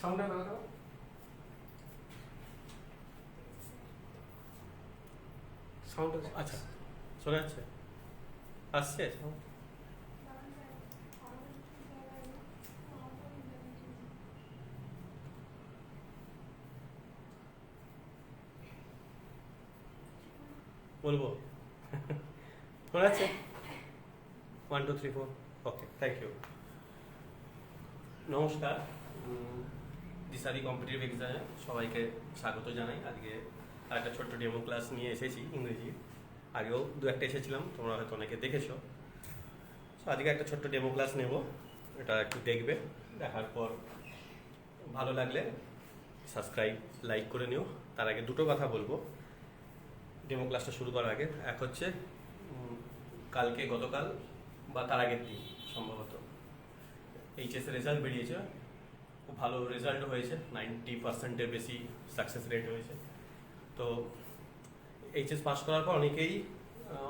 সাউন্ডটা দাও। সাউন্ড আচ্ছা শোনা যাচ্ছে? আসছে? বলবো? শোনা যাচ্ছে? 1 2 3 4 ওকে, থ্যাংক ইউ। নমস্কার, দিশারি কম্পিটিটিভ এক্সামে সবাইকে স্বাগত জানাই। আজকে একটা ছোট্ট ডেমো ক্লাস নিয়ে এসেছি ইংরেজি। আগেও দু একটা এসেছিলাম, তোমরা হয়তো অনেকে দেখেছো। তো আজকে একটা ছোট্ট ডেমো ক্লাস নেব, এটা একটু দেখবে, দেখার পর ভালো লাগলে সাবস্ক্রাইব লাইক করে নিও। তার আগে দুটো কথা বলবো ডেমো ক্লাসটা শুরু করার আগে। এক হচ্ছে কালকে, গতকাল বা তার আগের দিন সম্ভবত এইচএসের রেজাল্ট বেরিয়েছে। খুব ভালো রেজাল্ট হয়েছে, 90%-এর বেশি সাকসেস রেট হয়েছে। তো এইচএস পাস করার পর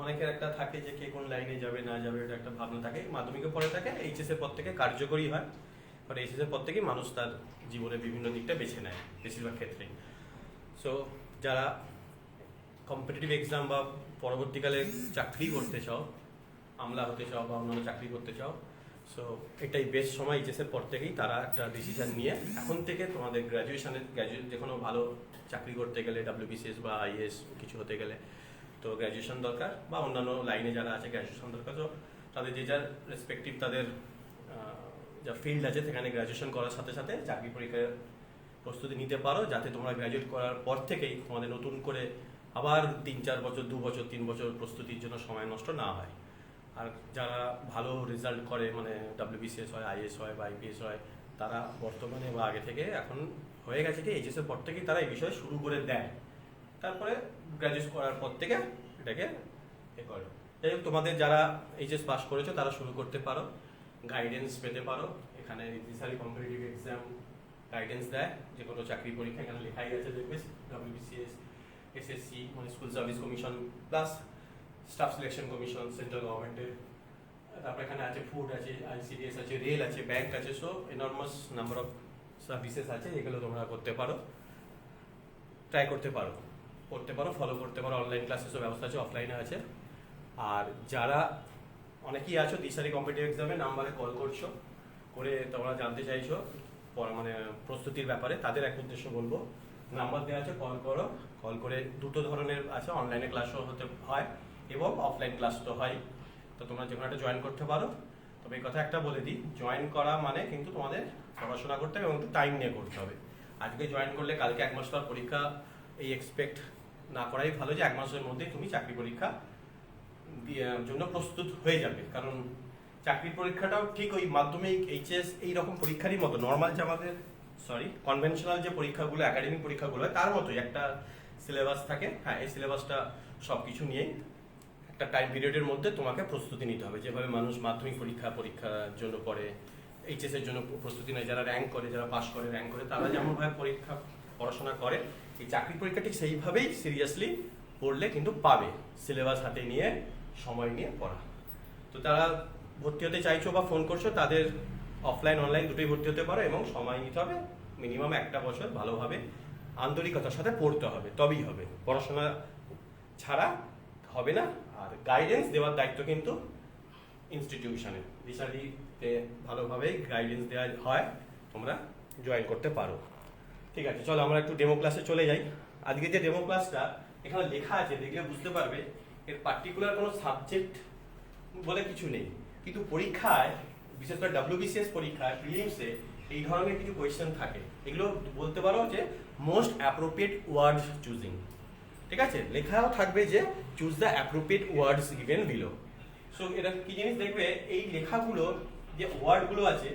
অনেকের একটা থাকে যে কে কোন লাইনে যাবে না যাবে, এটা একটা ভাবনা থাকে। মাধ্যমিকের পরে থাকে, এইচএসের পর থেকে কার্যকরী হয়। কারণ এইচএসের পর থেকেই মানুষ তার জীবনের বিভিন্ন দিকটা বেছে নেয় বেশিরভাগ ক্ষেত্রেই। সো যারা কম্পিটিটিভ এক্সাম বা পরবর্তীকালে চাকরি করতে চাও, আমলা হতে চাও বা অন্যান্য চাকরি করতে চাও, সো এটাই বেস্ট সময়। এইচএসের পর থেকেই তারা একটা ডিসিশন নিয়ে এখন থেকে তোমাদের গ্র্যাজুয়েট যে কোনো ভালো চাকরি করতে গেলে, ডাব্লিউবিসিএস বা আইএএস কিছু হতে গেলে তো গ্র্যাজুয়েশন দরকার, বা অন্যান্য লাইনে যারা আছে গ্র্যাজুয়েশন দরকার। তো তাদের যে যার রেসপেক্টিভ তাদের যা ফিল্ড আছে সেখানে গ্র্যাজুয়েশন করার সাথে সাথে চাকরি পরীক্ষার প্রস্তুতি নিতে পারো, যাতে তোমরা গ্র্যাজুয়েট করার পর থেকেই তোমাদের নতুন করে আবার 3-4 বছর, 2 বছর, 3 বছর প্রস্তুতির জন্য সময় নষ্ট না হয়। আর যারা ভালো রেজাল্ট করে, মানে ডাব্লিউবিসিএস হয়, আইএস হয় বা আইপিএস হয়, তারা বর্তমানে বা আগে থেকে এখন হয়ে গেছে কি এইচএসের পর থেকেই তারা এই বিষয়ে শুরু করে দেয়। তারপরে গ্র্যাজুয়েট করার পর থেকে এটাকে করে। যাই হোক, তোমাদের যারা এইচএস পাস করেছো তারা শুরু করতে পারো, গাইডেন্স পেতে পারো। এখানে দিশারি কম্পিটিটিভ এক্সাম গাইডেন্স দেয় যে কোনো চাকরি পরীক্ষা, এখানে লেখাই আছে দেখবে, ডাব্লিউবিসিএস, এসএসসি মানে school service commission, plus staff selection commission central গভর্নমেন্টের। তারপরে এখানে আছে ফুড আছে, আইসিডিএস আছে, রেল আছে, ব্যাংক আছে। So enormous number of services আছে, এগুলো তোমরা করতে পারো, ট্রাই করতে পারো, ফলো করতে পারো। অনলাইন ক্লাসেসও ব্যবস্থা আছে, অফলাইনে আছে। আর যারা অনেকেই আছো দিশারি কম্পিটিটিভ এক্সামে নাম্বারে কল করছো, করে তোমরা জানতে চাইছো মানে প্রস্তুতির ব্যাপারে, তাদের এক উদ্দেশ্য বলবো, নাম্বার দেওয়া আছে, কল করো। কল করে দুটো ধরনের আছে, অনলাইনে ক্লাসও হতে হয় এবং অফলাইন ক্লাস তো হয়। তো তোমরা যে কোনো একটা জয়েন করতে পারো। তবে এই কথা একটা বলে দিই, জয়েন করা মানে কিন্তু তোমাদের পড়াশোনা করতে হবে এবং একটু টাইম নিয়ে করতে হবে। আজকে জয়েন করলে কালকে 1 মাস পর পরীক্ষা, এই এক্সপেক্ট না করাই ভালো যে 1 মাসের মধ্যেই তুমি চাকরি পরীক্ষা জন্য প্রস্তুত হয়ে যাবে। কারণ চাকরির পরীক্ষাটাও ঠিক ওই মাধ্যমিক, এইচএস এইরকম পরীক্ষারই মতো, নর্মাল যে আমাদের কনভেনশনাল যে পরীক্ষাগুলো, একাডেমিক পরীক্ষাগুলো হয় তার মতোই একটা সিলেবাস থাকে। হ্যাঁ, এই সিলেবাসটা সব কিছু নিয়েই একটা টাইম পিরিয়ডের মধ্যে তোমাকে প্রস্তুতি নিতে হবে। যেভাবে মানুষ মাধ্যমিক পরীক্ষার জন্য পড়ে, এইচএস এর জন্য প্রস্তুতি নেয়, যারা র্যাঙ্ক করে, যারা পাস করে, র্যাঙ্ক করে, তারা যেমনভাবে পড়াশোনা করে, এই চাকরি পরীক্ষা ঠিক সেইভাবেই সিরিয়াসলি পড়লে কিন্তু পাবে, সিলেবাস হাতে নিয়ে সময় নিয়ে পড়া। তো তারা ভর্তি হতে চাইছো বা ফোন করছো, তাদের অফলাইন অনলাইন দুটোই ভর্তি হতে পারো, এবং সময় নিতে হবে মিনিমাম 1টা বছর। ভালোভাবে আন্তরিকতার সাথে পড়তে হবে, তবেই হবে, পড়াশোনা ছাড়া হবে না। আর গাইডেন্স দেওয়ার দায়িত্ব কিন্তু ইনস্টিটিউশনের, দিশারিতে ভালোভাবে গাইডেন্স দেওয়া হয়, তোমরা জয়েন করতে পারো। ঠিক আছে, চলো আমরা একটু ডেমো ক্লাসে চলে যাই। আজকে যে ডেমো ক্লাসটা এখানে লেখা আছে, দেখলে বুঝতে পারবে এর পার্টিকুলার কোনো সাবজেক্ট বলে কিছু নেই, কিন্তু পরীক্ষায়, বিশেষ করে ডাব্লিউবিসিএস পরীক্ষায়, প্রিলিমসে এই ধরনের কিছু কোয়েশ্চেন থাকে। এগুলো বলতে পারো যে মোস্ট অ্যাপ্রোপ্রিয়েট ওয়ার্ড চুজিং। ঠিক আছে, লেখাও থাকবে যে choose the appropriate words given below. So এটা কি জিনিস দেখবে, এই লেখাগুলো যে ওয়ার্ডগুলো আছে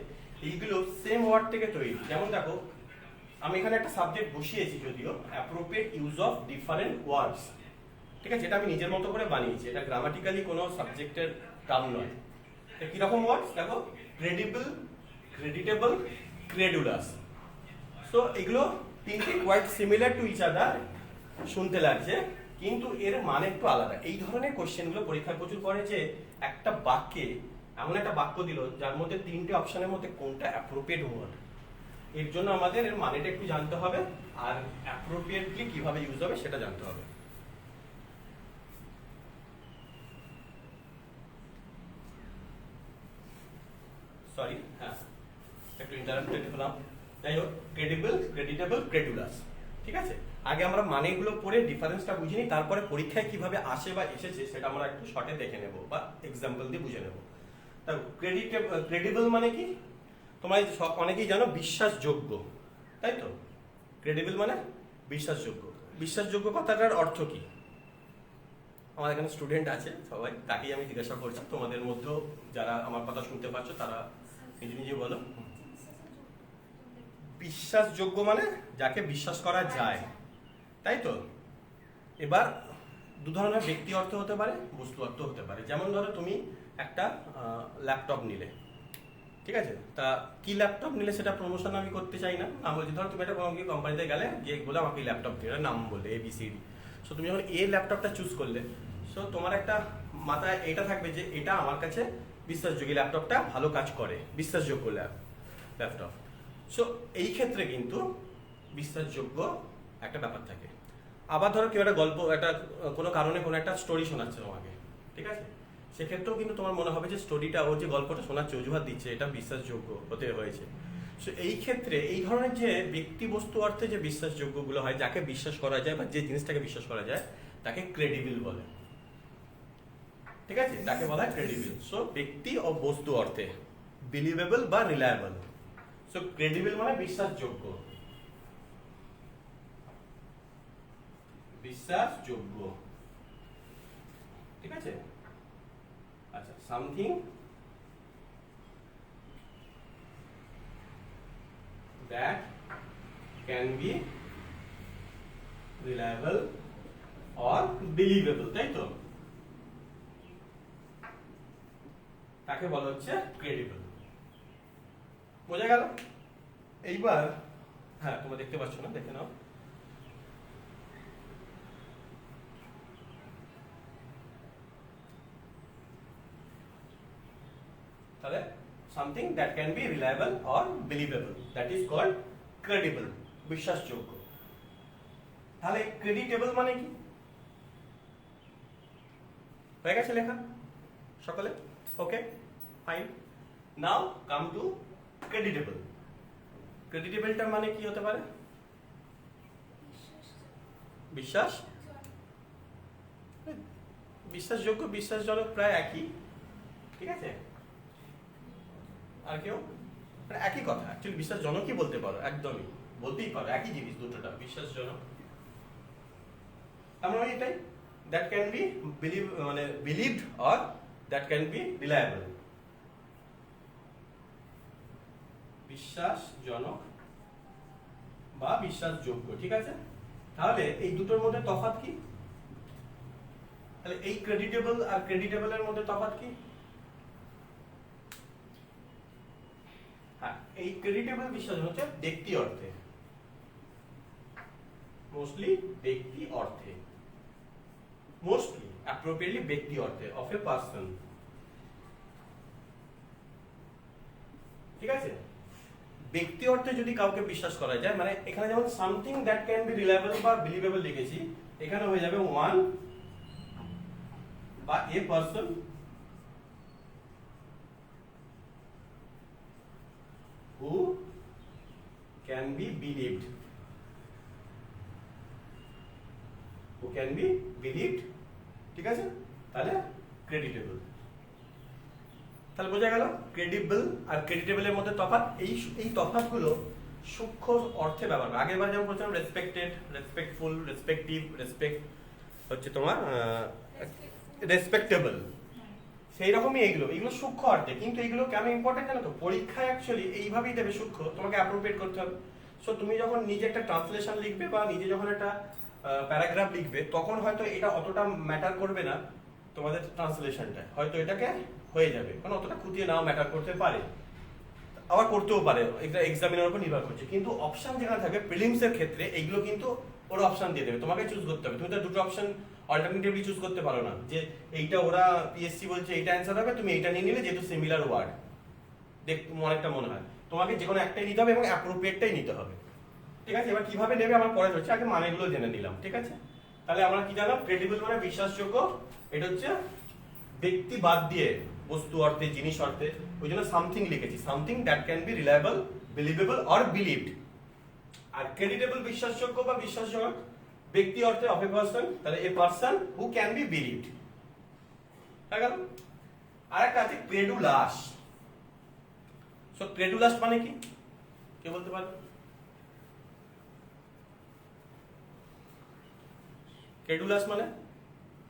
এইগুলো সেম ওয়ার্ড থেকে তৈরি। যেমন দেখো, আমি এখানে একটা সাবজেক্ট বসিয়েছি, যদিও অ্যাপ্রোপ্রিয়েট ইউজ অফ ডিফারেন্ট ওয়ার্ডস। ঠিক আছে, এটা আমি নিজের মতো করে বানিয়েছি, এটা গ্রামাটিক্যালি কোনো সাবজেক্টের টার্ম নয়। কিরকম ওয়ার্ডস দেখো, ক্রেডিবল, ক্রেডিটেবল, ক্রেডুলাস। সো এগুলো তিনটি quite similar to each other শুনতে লাগছে, কিন্তু এর মানে একটু আলাদা। এই ধরনের কোশ্চেনগুলো পরীক্ষায় প্রচুর করে, যে একটা বাক্যে এমন একটা বাক্য দিল যার মধ্যে 3টে অপশনের মধ্যে কোনটা অ্যাপ্রোপ্রিয়েট ওয়ার্ড। এর জন্য আমাদের এর মানেটা একটু জানতে হবে আর অ্যাপ্রোপ্রিয়েটলি কিভাবে ইউজ হবে সেটা জানতে হবে। সরি, হ্যাঁ একটু ইন্টারাপ্টেড হলাম। যাই হোক, ক্রেডিবল, ক্রেডিটেবল, ক্রেডুলাস, ঠিক আছে। আগে আমরা মানেগুলো পড়ে ডিফারেন্সটা বুঝে নিই, তারপরে পরীক্ষায় কিভাবে আসে বা এসেছে সেটা আমরা একটু শর্টে দেখে নেব বা এক্সাম্পল দিয়ে বুঝে নেব। দেখো, ক্রেডিবল মানে কি? তোমরা অনেকেই জানো বিশ্বাসযোগ্য, তাই তো? ক্রেডিবল মানে বিশ্বাসযোগ্য। বিশ্বাসযোগ্য কথাটার অর্থ কি? আমার এখানে স্টুডেন্ট আছে সবাই, তাকেই আমি জিজ্ঞাসা করছি। তোমাদের মধ্যেও যারা আমার কথা শুনতে পাচ্ছ তারা নিজে নিজে বলো। বিশ্বাসযোগ্য মানে যাকে বিশ্বাস করা যায়, তাই তো? এবার দু ধরনের ব্যক্তি অর্থ হতে পারে, বস্তু অর্থ হতে পারে। যেমন ধরো তুমি একটা ল্যাপটপ নিলে, ঠিক আছে? তা কি ল্যাপটপ নিলে সেটা প্রমোশন আমি করতে চাই না, আমি বলছি ধরো তুমি একটা কোনো কোম্পানিতে গেলে গিয়ে বলে আমাকে এই ল্যাপটপ দিয়ে নাম বললে ABCD। সো তুমি যখন এই ল্যাপটপটা চুজ করলে, সো তোমার একটা মাথায় এটা থাকবে যে এটা আমার কাছে বিশ্বাসযোগ্য, ল্যাপটপটা ভালো কাজ করে, বিশ্বাসযোগ্য ল্যাপটপ। সো এই ক্ষেত্রে কিন্তু বিশ্বাসযোগ্য একটা ব্যাপার থাকে। আবার ধরো কেউ একটা গল্প, একটা কোনো কারণে কোনো একটা স্টোরি শোনাচ্ছে তোমাকে, ঠিক আছে? সেক্ষেত্রেও কিন্তু তোমার মনে হবে যে স্টোরিটা, ও যে গল্পটা শোনাচ্ছে, অজুহাত দিচ্ছে, এটা বিশ্বাসযোগ্য হতে হয়েছে। সো এই ক্ষেত্রে এই ধরনের যে ব্যক্তি বস্তু অর্থে যে বিশ্বাসযোগ্যগুলো হয়, যাকে বিশ্বাস করা যায় বা যে জিনিসটাকে বিশ্বাস করা যায়, তাকে ক্রেডিবল বলে, ঠিক আছে? তাকে বলা হয় ক্রেডিবল। সো ব্যক্তি ও বস্তু অর্থে বিলিভেবল বা রিলায়েবল। সো ক্রেডিবল মানে বিশ্বাসযোগ্য, বিশ্বাসযোগ্য, ঠিক আছে? আচ্ছা, something that can be reliable or believable, তাই তো? তাকে বলা হচ্ছে ক্রেডিবল। বোঝা গেল? এইবার হ্যাঁ, তোমরা দেখতে পাচ্ছ না, দেখে নাও। তাহলে something that can be reliable or believable, that is called credible, বিশ্বাসযোগ্য। তাহলে ক্রেডিটেবল মানে কি? হয়ে গেছে লেখা সকলে? ওকে, ফাইন। Now come to ক্রেডিটেবল। ক্রেডিটেবলটা মানে কি হতে পারে? বিশ্বাস, বিশ্বাসযোগ্য, বিশ্বাসজনক, প্রায় একই, ঠিক আছে? আর কেউ একই কথা, অ্যাকচুয়ালি বিশ্বাসজনকই বলতে পারো, একদমই বলতেই পারো, একই জিনিস দুটোটা, বিশ্বাসজনক। আমরা এটাই, দ্যাট ক্যান বি মানে believed or that can be reliable, বিশ্বাসজনক বা বিশ্বাসযোগ্য, ঠিক আছে? তাহলে এই দুটোর মধ্যে তফাৎ কি? তাহলে এই ক্রেডিটেবল আর ক্রেডিটেবলের মধ্যে তফাৎ কি? হ্যাঁ, এই ক্রেডিটেবল বিশ্বাস হচ্ছে ব্যক্তি অর্থে, মোস্টলি ব্যক্তি অর্থে, মোস্টলি অ্যাপ্রোপ্রিয়েটলি ব্যক্তি অর্থে, অফ এ পারসন, ঠিক আছে? ব্যক্তি অর্থে যদি কাউকে বিশ্বাস করা যায়, মানে এখানে যেমন something that can be reliable বা বিলিভেবল লিখেছি, এখানে হয়ে যাবে ওয়ান বা এ person who can be believed, who can be believed, ঠিক আছে? তাহলে ক্রেডিটেবল। তাহলে বোঝা গেল ক্রেডিবল আর ক্রেডিটেবলের মধ্যে তফাৎ। এই তফাৎগুলো সূক্ষ্ম অর্থে ব্যবহার করে। আগের বার যেমন বলছিলাম রেসপেক্টেড, রেসপেক্টফুল, রেসপেক্টিভ, রেসপেক্ট হচ্ছে তোমার রেসপেক্টেবল, সেই রকমই এগুলো সূক্ষ্ম অর্থে। কিন্তু এগুলো কেন ইম্পর্টেন্ট জানো তো? পরীক্ষায় অ্যাকচুয়ালি এইভাবেই দেবে সূক্ষ্ম, তোমাকে অ্যাপ্রোপ্রিয়েট করতে হবে। সো তুমি যখন নিজে একটা ট্রান্সলেশন লিখবে বা নিজে যখন একটা প্যারাগ্রাফ লিখবে, তখন হয়তো এটা অতটা ম্যাটার করবে না, তোমাদের ট্রান্সলেশনটা হয়তো এটাকে হয়ে যাবে, কারণ অতটা খুঁটিয়ে নাও ম্যাটার করতে পারে, আবার করতেও পারে, এটা এক্সামিনার উপর নির্ভর করছে। কিন্তু অপশন যেখানে থাকবে প্রিলিমসের ক্ষেত্রে, এইগুলো কিন্তু ওরা অপশন দিয়ে দেবে, তোমাকে চুজ করতে হবে। তুমি তো দুটো অপশন অল্টারনেটিভলি চুজ করতে পারো না, যে এইটা ওরা পিএসসি বলছে এইটা অ্যান্সার হবে, তুমি এইটা নিয়ে নিলে যেহেতু সিমিলার ওয়ার্ড, দেখতে অনেকটা মনে হয়। তোমাকে যে কোনো একটাই নিতে হবে এবং অ্যাপ্রোপ্রিয়েটটাই নিতে হবে। ঠিক আছে, এবার কিভাবে নেবে আমার পরে হচ্ছে, আগে মানেগুলো জেনে নিলাম। ঠিক আছে, তাহলে আমরা কি জানলাম? ক্রেডিবল মানে বিশ্বাসযোগ্য, এটা হচ্ছে ব্যক্তি বাদ দিয়ে বস্তু অর্থে, জিনিস অর্থে, ওই জন্য সামথিং লিখেছি, something that can be reliable, believable or believed. আর ক্রেডিটেবল বিশ্বাসযোগ্য বা বিশ্বাসযোগ্য ব্যক্তি অর্থে অফ এ পারসন, তাহলে a person who can be believed. হয়ে গেল। আর একটা আছে ক্রেডুলাস। সো ক্রেডুলাস মানে কি, কে বলতে পারবে? ক্রেডুলাস মানে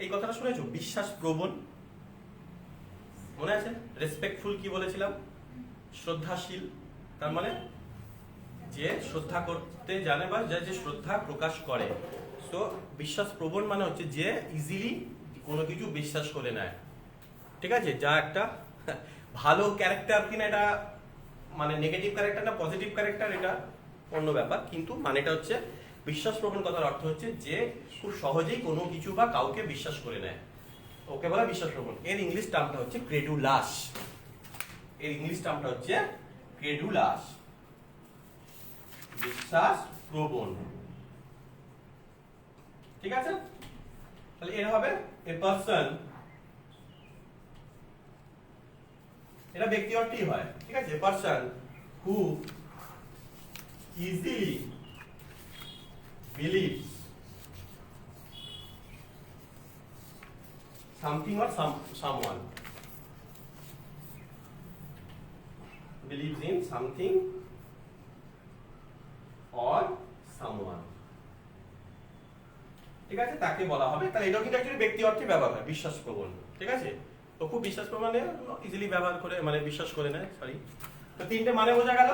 এই কথাটা শুনেছো, বিশ্বাস প্রবণ। মনে আছে রেসপেক্টফুল কি বলেছিলাম? শ্রদ্ধাশীল। তার মানে যে শ্রদ্ধা করতে জানে বা যে শ্রদ্ধা প্রকাশ করে। সো বিশ্বাস প্রবণ মানে হচ্ছে যে ইজিলি কোনো কিছু বিশ্বাস করে নেয়। ঠিক আছে, যা একটা ভালো ক্যারেক্টার কিনা, এটা মানে নেগেটিভ ক্যারেক্টার না পজিটিভ ক্যারেক্টার এটা অন্য ব্যাপার, কিন্তু মানেটা হচ্ছে বিশ্বাস প্রবণ কথার অর্থ হচ্ছে যে খুব সহজেই কোনো কিছু বা কাউকে বিশ্বাস করে নেয়, ওকে বলা বিশ্বাস প্রবণ। এর ইংলিশ টার্মটা হচ্ছে ক্রেডুলাস। এর ইংলিশ টার্মটা হচ্ছে ক্রেডুলাস, বিশ্বাস প্রবণ। ঠিক আছে, তাহলে এর হবে এ পারসন, এটা ব্যক্তি অর্থেই হয়। ঠিক আছে, এ person who easily believes something or someone, believes in something or someone। ঠিক আছে, তাকে বলা হবে। তাহলে এটাও কিন্তু অ্যাকচুয়ালি ব্যক্তি অর্থে ব্যবহার হয়, বিশ্বাস প্রবণ। ঠিক আছে, তো খুব বিশ্বাস প্রবণে ইজিলি ব্যবহার করে, মানে বিশ্বাস করে নেয়, সরি। তো তিনটে মানে বোঝা গেল।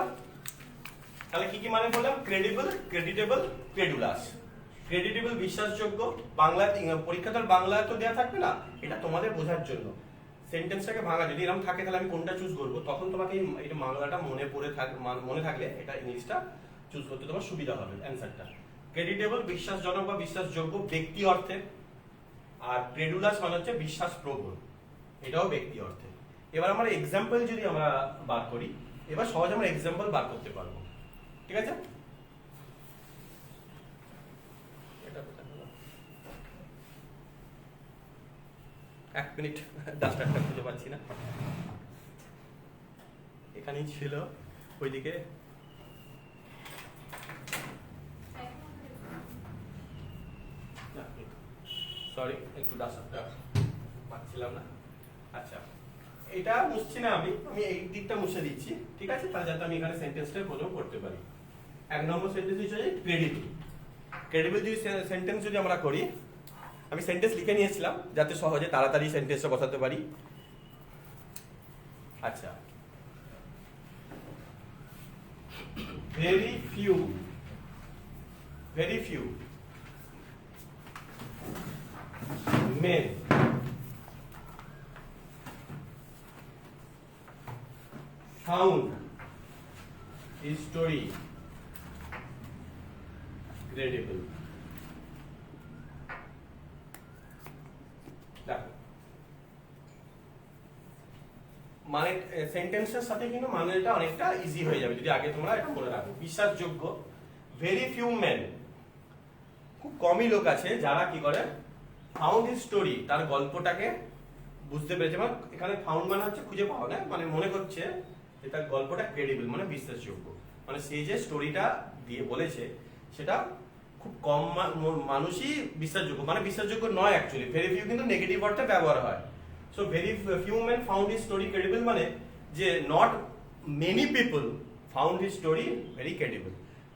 তাহলে কি কি মানে বললাম? ক্রেডিবল, ক্রেডিটেবল, ক্রেডুলাস। ক্রেডিটেবল বিশ্বাসযোগ্য, বাংলা পরীক্ষা তো বাংলা তো দেওয়া থাকবে না, এটা তোমাদের বোঝার জন্য। সেন্টেন্সটাকে ভাঙা যদি এরকম থাকে তাহলে আমি কোনটা চুজ করবো, তখন তোমাকে এই বাংলাটা মনে থাকলে এটা ইংলিশটা চুজ করতে তোমার সুবিধা হবে অ্যান্সারটা। ক্রেডিটেবল বিশ্বাসজনক বা বিশ্বাসযোগ্য ব্যক্তি অর্থে, আর ক্রেডুলাস মানে হচ্ছে বিশ্বাস প্রবণ, এটাও ব্যক্তি অর্থে। এবার আমরা এক্সাম্পল যদি আমরা বার করি, এবার সহজে আমরা এক্সাম্পল বার করতে পারবো। ঠিক আছে, এক মিনিট, ডাস্টারটা খুঁজে পাচ্ছি না, এখানেই ছিল ওইদিকে। সরি, একটু ডাস্টারটা পাচ্ছিলাম না। আচ্ছা, এটা মুছছি না আমি এই দিকটা মুছে দিচ্ছি। ঠিক আছে, তাহলে যাতে আমি এখানে সেন্টেন্সটা প্রথম করতে পারি। এক নম্বর সেন্টেন্স হচ্ছে ক্রেডিবল। ক্রেডিবল যদি সেন্টেন্স যদি আমরা করি, আমি সেন্টেন্স লিখে নিয়েছিলাম যাতে সহজে তাড়াতাড়ি সেন্টেন্সটা বসাতে পারি। আচ্ছা, very few men found his story credible। মানে সেন্টেন্সের সাথে কিন্তু মানেটা অনেকটা ইজি হয়ে যাবে যদি আগে তোমরা এটা মনে রাখো। বিশ্বাসযোগ্য, ভেরি ফিউ মেন, খুব কমই লোক আছে যারা কি করে, ফাউন্ড হিজ স্টোরি, তার গল্পটাকে বুঝতে পেরেছে। মানে এখানে ফাউন্ড মানে হচ্ছে খুঁজে পাওয়া না, মানে মনে করছে যে তার গল্পটা ক্রেডিবল মানে বিশ্বাসযোগ্য, মানে সে যে স্টোরিটা দিয়ে বলেছে সেটা খুব কম মানুষই বিশ্বাসযোগ্য, মানে বিশ্বাসযোগ্য নয় অ্যাকচুয়ালি। ভেরি ফিউ কিন্তু নেগেটিভ অর্থে ব্যবহার হয়। So very few men found his story credible মানে যে not many people found his story very credible,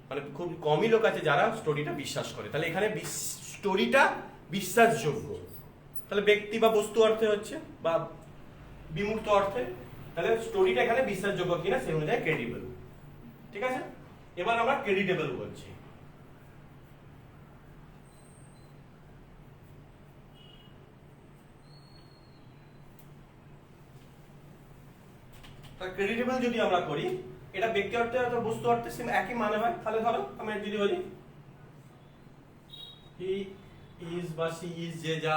মানে খুব কমই লোক আছে যারা স্টোরিটা বিশ্বাস করে। তাহলে এখানে স্টোরিটা বিশ্বাসযোগ্য, তাহলে ব্যক্তি বা বস্তু অর্থে হচ্ছে বা বিমূর্ত অর্থে, তাহলে স্টোরিটা এখানে বিশ্বাসযোগ্য কিনা সেই অনুযায়ী ক্রেডিবল। ঠিক আছে, এবার আমরা ক্রেডিটেবল বলছি। ক্রেডিটেবল যদি আমরা করি, এটা ব্যক্তি অর্থে অথবা বস্তু অর্থে সেম একই মানে হয়। তাহলে ধরো আমি যদি বলি হি ইজ বা সি ইজ, যে যা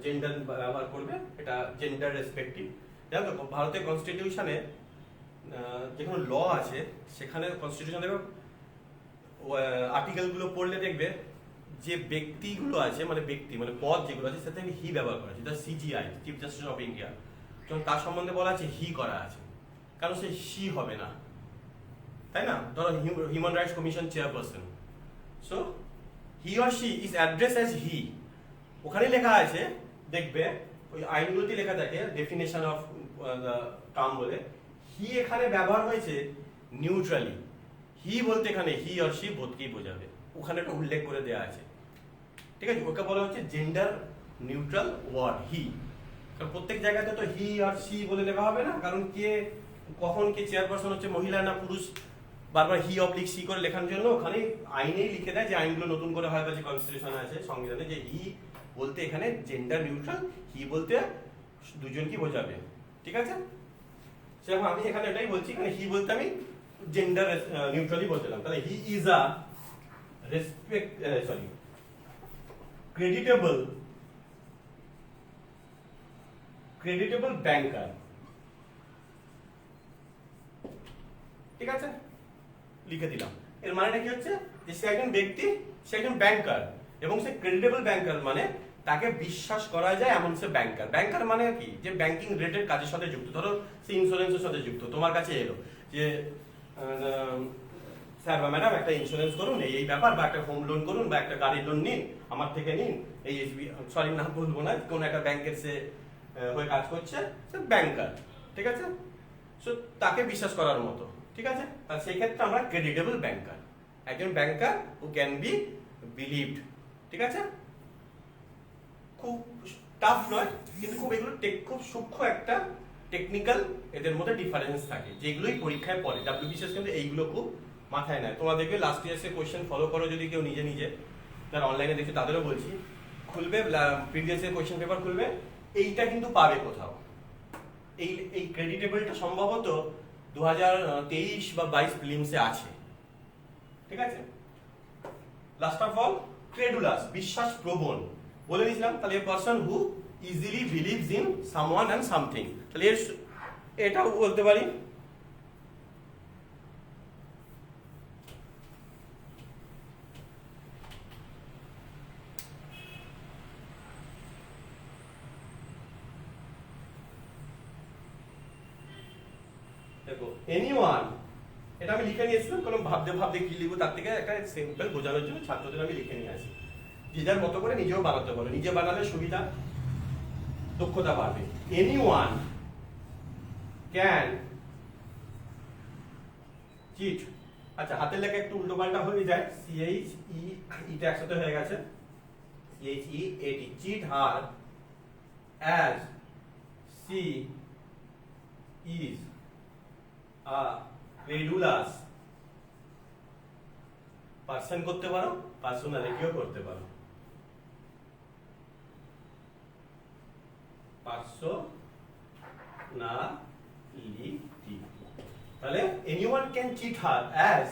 জেন্ডার ব্যবহার করবে এটা জেন্ডার রেসপেক্টিভ। দেখো ভারতের কনস্টিটিউশনে যে কোনো ল আছে সেখানে কনস্টিটিউশন দেখবে আর্টিকেলগুলো পড়লে দেখবে যে ব্যক্তিগুলো আছে মানে ব্যক্তি মানে পদ যেগুলো আছে সেটা হি ব্যবহার করা আছে, যেটা CGI chief justice of India, যখন তার সম্বন্ধে বলা আছে হি করা আছে, কারণ সে সি হবে না, তাই না? ধরো human rights commission chairperson, so he or she is address as he, ওখানে লেখা আছে দেখবে ওই আইনগুলোতে লেখা থাকে ডেফিনেশন অফ টার্ম বলে, হি এখানে ব্যবহার হয়েছে নিউট্রালি, হি বলতে এখানে হি অর শি বোধকেই বোঝাবে, ওখানে একটা উল্লেখ করে দেওয়া আছে, ঠিক আছে? ওকে বলা হচ্ছে জেন্ডার নিউট্রাল ওয়ার্ড হি, কারণ প্রত্যেক জায়গাতে তো হি আর সি বলে লেখা হবে না, কারণ কে কখন কে চেয়ারপারসন হচ্ছে মহিলা না পুরুষ বারবার হি অবলিক সি করে লেখার জন্য ওখানে আইনেই লিখে দেয়, যে আইনগুলো নতুন করে হয় বা যে কনস্টিটিউশন আছে সংবিধানে, যে হি বলতে এখানে জেন্ডার নিউট্রাল, হি বলতে দুজনকে বোঝাবে, ঠিক আছে? সেরকম আমি এখানে এটাই বলছি, এখানে হি বলতে আমি জেন্ডার নিউট্রালি বলছিলাম, তাহলে হি ইজ আ ক্রেডিটেবল ব্যাংকার, ঠিক আছে? লিখে দিলাম। এর মানেটা কি হচ্ছে, যে সে একজন ব্যক্তি, সে একজন ব্যাংকার, এবং সে ক্রেডিটেবল ব্যাংকার মানে তাকে বিশ্বাস করা যায় এমন সে ব্যাংকার। ব্যাংকার মানে কি, যে ব্যাংকিং রিলেটেড কাজের সাথে যুক্ত, ধরো সে ইন্স্যুরেন্সের সাথে যুক্ত, তোমার কাছে এলো যে স্যার বা ম্যাডাম একটা ইন্স্যুরেন্স করুন এই ব্যাপার, বা একটা হোম লোন করুন, বা একটা গাড়ির লোন নিন আমার থেকে নিন, এই সরি নাম বলবো না, কোন একটা ব্যাংকের সে হয়ে কাজ করছে, সে ব্যাংকার, ঠিক আছে? সো তাকে বিশ্বাস করার মতো, ঠিক আছে? তাহলে সেই ক্ষেত্রে আমরা ক্রেডিটেবল ব্যাংকার, একজন ব্যাংকার হু ক্যান বি বিলিভড, ঠিক আছে? খুব টাফ নয়, কিন্তু খুব এগুলো খুব সূক্ষ্ম একটা টেকনিক্যাল এদের মধ্যে ডিফারেন্স থাকে, যেগুলোই পরীক্ষায় পড়ে। ডাব্লিউবিসিএস কিন্তু এইগুলো খুব মাথায় নেয়। তোমরা দেখবে লাস্ট ইয়ার্সের কোয়েশ্চেন ফলো করো, যদি কেউ নিজে নিজে, যারা অনলাইনে দেখছো তাদেরও বলছি, খুলবে প্রিভিয়াস ইয়ার কোয়েশ্চেন পেপার খুলবে, এইটা কিন্তু পাবে কোথাও। এই ক্রেডিটেবলটা সম্ভবত 2023 বা 22 প্রিলিমসে আছে, ঠিক আছে? লাস্ট অফ অল ক্রেডুলাস, বিশ্বাস প্রবণ বলে দিয়েছিলাম। তাহলে a person who easily believes in someone and something, তাহলে এটাও বলতে পারি। দেখো এনিওয়ান, এটা আমি লিখে নিয়েছিলাম, কোনো ভাবতে ভাবতে কি লিখবো তার থেকে একটা সিম্পল বোঝানোর জন্য ছাত্রদের আমি লিখে নিয়ে আসি, যে যার মতো করে নিজেও বানাতে পারো, নিজে বানালে সুবিধা, দক্ষতা বাড়বে। এনিওয়ান ক্যান চিট, আচ্ছা হাতের লেখা একটু উল্টো পাল্টা হয়ে যায়, সিএইচ ই ইটা একসাথে হয়ে গেছে, সিএইচ ই এটি, cheat her as she is credulous person করতে পারো, পার্সোনালিটিও করতে পারো, পার্সোনালিটি। তাহলে anyone can cheat her as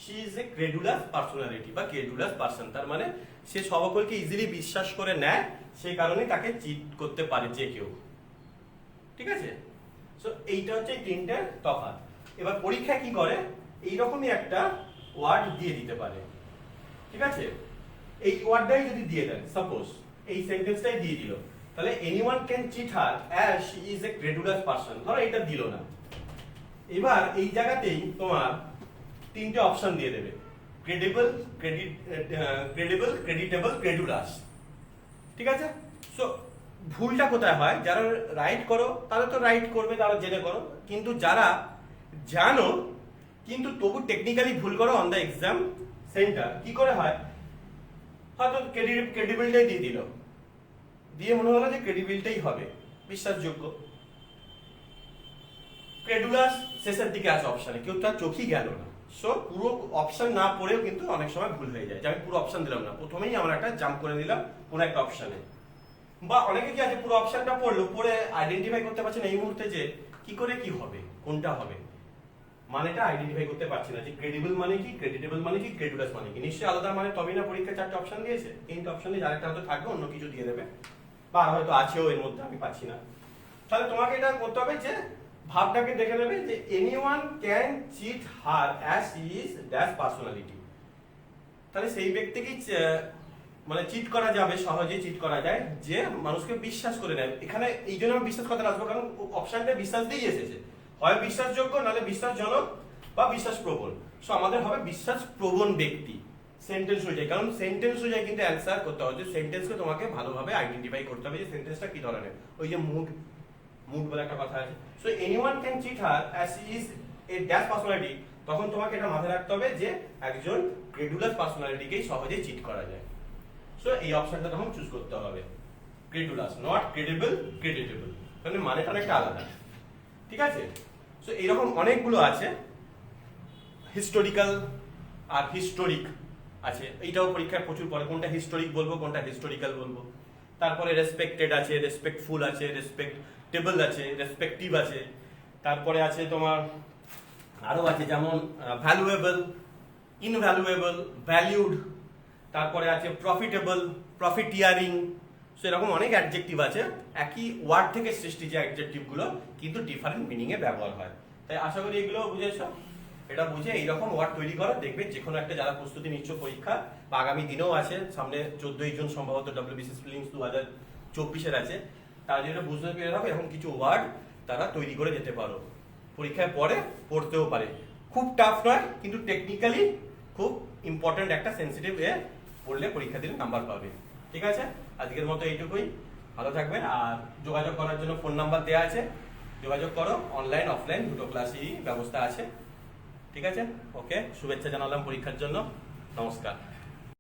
she is a credulous personality বা ক্রেডুলাস পার্সন, তার মানে সে সকলকে ইজিলি বিশ্বাস করে নেয়, সেই কারণে তাকে চিট করতে পারে যে কেউ, ঠিক আছে? সো এইটা হচ্ছে তিনটার তফাৎ। এবার পরীক্ষায় কি করে, এইরকমই একটা ওয়ার্ড দিয়ে দিতে পারে, ঠিক আছে? এই ওয়ার্ডটাই যদি দিয়ে দেন, সাপোজ এই সেন্টেন্সটাই দিয়ে দিল, তাহলে anyone can cheat her as she is a credulous person, ধরো এটা দিল না, এবার এই জায়গাতেই তোমার তিনটে অপশন দিয়ে দেবে, ক্রেডিবল, ক্রেডিটেবল, ক্রেডুলাস, ঠিক আছে? সো ভুলটা কোথায় হয়, যারা রাইট করো তারা তো রাইট করবে, তারা জেনে করো, কিন্তু যারা জানো কিন্তু তবু টেকনিক্যালি ভুল করো অন দ্য এক্সাম সেন্টার, কি করে হয়, হয়তো ক্রেডিবলটাই দিয়ে দিল, দিয়ে মনে হলো যে ক্রেডিবলটাই হবে বিশ্বাসযোগ্য, ক্রেডুলাস শেষের দিকে আছে অপশনে, কেউ তার চোখই গেল না। সো পুরো অপশন না পড়েও কিন্তু অনেক সময় ভুল হয়ে যায়, যে আমি পুরো অপশন দিলাম না, প্রথমেই আমরা একটা জাম্প করে দিলাম কোনো একটা অপশনে, বা অনেকে কি আছে পুরো অপশনটা পড়লো, পড়ে আইডেন্টিফাই করতে পারছে না এই মুহূর্তে যে কি করে কি হবে, কোনটা হবে, মানেটা আইডেন্টিফাই করতে পারছি না, যে ক্রেডিবল মানে কি, ক্রেডিটেবল মানে কি, ক্রেডুলাস মানে কি, নিশ্চয়ই আলাদা মানে, তবেই না পরীক্ষায় চারটে অপশন দিয়েছে, তিনটে অপশন দিয়ে আরেকটা হয়তো থাকবে, অন্য কিছু দিয়ে দেবে, বা হয়তো আছেও এর মধ্যে আমি পাচ্ছি না। তাহলে তোমাকে এটা করতে হবে যে ভাবটাকে দেখে নেবে যে anyone can cheat her as he is dash personality. তাহলে সেই ব্যক্তিকেই মানে চিট করা যাবে, সহজেই চিট করা যায় যে মানুষকে বিশ্বাস করে নেয়। এখানে এই জন্য আমি বিশ্বাস কথা আসবো, কারণ অপশনটা বিশ্বাস দিয়েই এসেছে, হয় বিশ্বাসযোগ্য নাহলে বিশ্বাসজনক বা বিশ্বাস প্রবণ। সো আমাদের হবে বিশ্বাস প্রবণ ব্যক্তি সেন্টেন্স অনুযায়ী, কারণ সেন্টেন্স অনুযায়ী কিন্তু অ্যান্সার করতে হবে। সেন্টেন্সকে তোমাকে ভালোভাবে আইডেন্টিফাই করতে হবে যে সেন্টেন্সটা কি ধরনের। ওই যে মুড বলে একটা কথা আছে, so anyone can cheat her as he is a dash personality, তখন তোমাকে এটা মাথায় রাখতে হবে যে একজন ক্রেডুলাস পার্সোনালিটিকেই সহজেই চিট করা যায়। সো এই অপশনটা তখন চুজ করতে হবে, ক্রেডুলাস, নট ক্রেডিবল, ক্রেডিটেবল, মানে মানেটা অনেকটা আলাদা। ঠিক আছে? সো এইরকম অনেকগুলো আছে, হিস্টোরিক্যাল আর হিস্টোরিক আছে, এইটাও পরীক্ষায় প্রচুর পড়ে, কোনটা হিস্টোরিক বলবো কোনটা হিস্টোরিক্যাল বলবো। তারপরে রেসপেক্টেড আছে, রেসপেক্টফুল আছে, রেসপেক্টেবল আছে, রেসপেক্টিভ আছে, তারপরে আছে তোমার আরো আছে যেমন ভ্যালুয়েবল, ইনভ্যালুয়েবল, ভ্যালিউড, তারপরে আছে প্রফিটেবল, প্রফিটিয়ারিং। সেরকম অনেক অ্যাডজেক্টিভ আছে, একই ওয়ার্ড থেকে সৃষ্টি যে অ্যাডজেক্টিভ গুলো কিন্তু ডিফারেন্ট মিনিং এ ব্যবহার হয়। তাই আশা করি এগুলো বুঝেছো। এটা বুঝে এইরকম ওয়ার্ড তৈরি করো, দেখবে যে কোনো একটা যারা প্রস্তুতি নিচ্ছ পরীক্ষা বা আগামী দিনেও আছে, সামনে 14ই জুন সম্ভবত WBCS প্রিলিমস 2024 আছে, তারা যেটা বুঝতে পেরে থাকো এরকম কিছু ওয়ার্ড তারা তৈরি করে যেতে পারো, পরীক্ষায় পরে পড়তেও পারে। খুব টাফ নয়, কিন্তু টেকনিক্যালি খুব ইম্পর্টেন্ট একটা সেন্সিটিভ এ পড়লে পরীক্ষা দিলে নাম্বার পাবে। ঠিক আছে, আজকের মতো এইটুকুই, ভালো থাকবেন। আর যোগাযোগ করার জন্য ফোন নাম্বার দেওয়া আছে, যোগাযোগ করো, অনলাইন অফলাইন দুটো ক্লাসই ব্যবস্থা আছে। ঠিক আছে, ওকে, শুভেচ্ছা জানালাম পরীক্ষার জন্য, নমস্কার।